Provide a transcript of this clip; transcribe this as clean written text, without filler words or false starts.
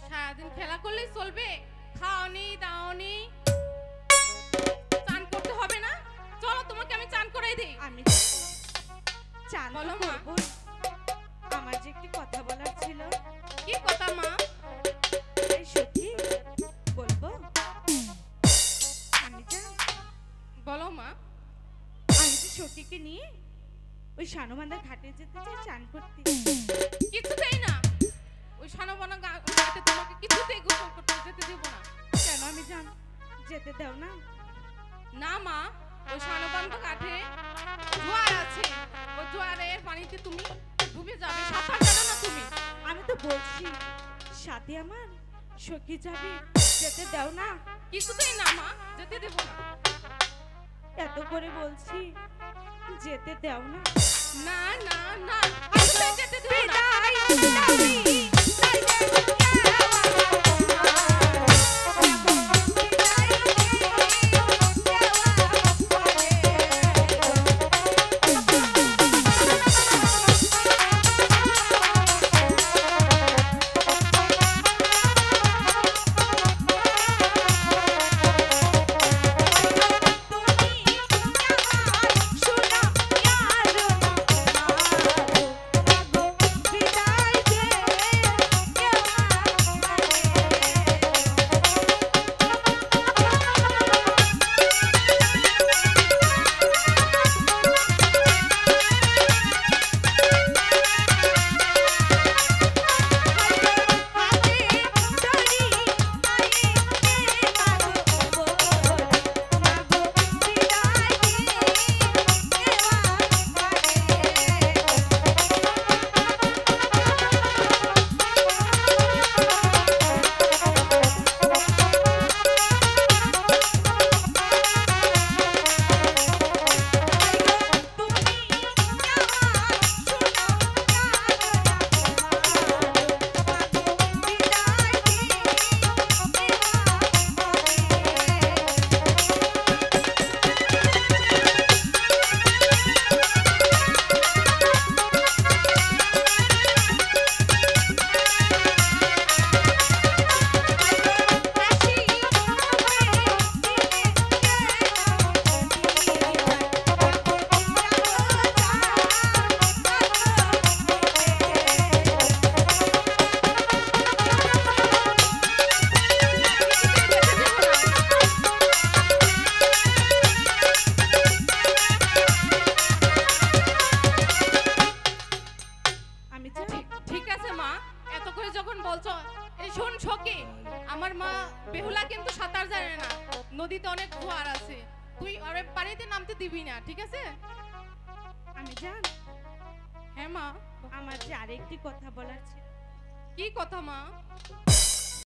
সারাদিন খেলা করলেই চলবে? খাওনি দাওনি, চান করতে হবে না? চলো তোমাকে আমি চান করাই দিই। আমি চান বলো মা। করব, আমার যে একটি কথা বলার ছিল। কি কথা মা? এই সত্যি বলবো? আমি যা বলো মা। আমি যে সখীকে নিয়ে ওই সানুমান্দার ঘাটে যেতে চাই চান করতে। কিছুতেই না, ওই সানবানা ঘাটে তোমাকে কিছুতেই গোসল করতে যেতে দেব না। কেন আমি জান যেতে দাও না? না মা, ওই সানবান্ধা ঘাটে জোয়ার আছে, ওই জোয়ারের পানিতে তুমি ডুবে যাবে, সাঁতার জানো না তুমি? আমি তো বলছি সাথে আমার সখী যাবে, যেতে দাও না? কিছুতেই না মা, যেতে দেব না। এত করে বলছি যেতে দাও না? না না না, কিছুতেই যেতে দেব না। ঠিক আছে মা, এত করে যখন বলছো, এই শোন সখী, আমার মা বেহুলা কিন্তু সাঁতার জানে না, নদীতে অনেক জোয়ার আছে, তুই আরে পানিতে নামতে দিবি না, ঠিক আছে? আমি জান হ্যাঁ মা। আমার যে আরেকটি কথা বলার ছিল। কি কথা মা?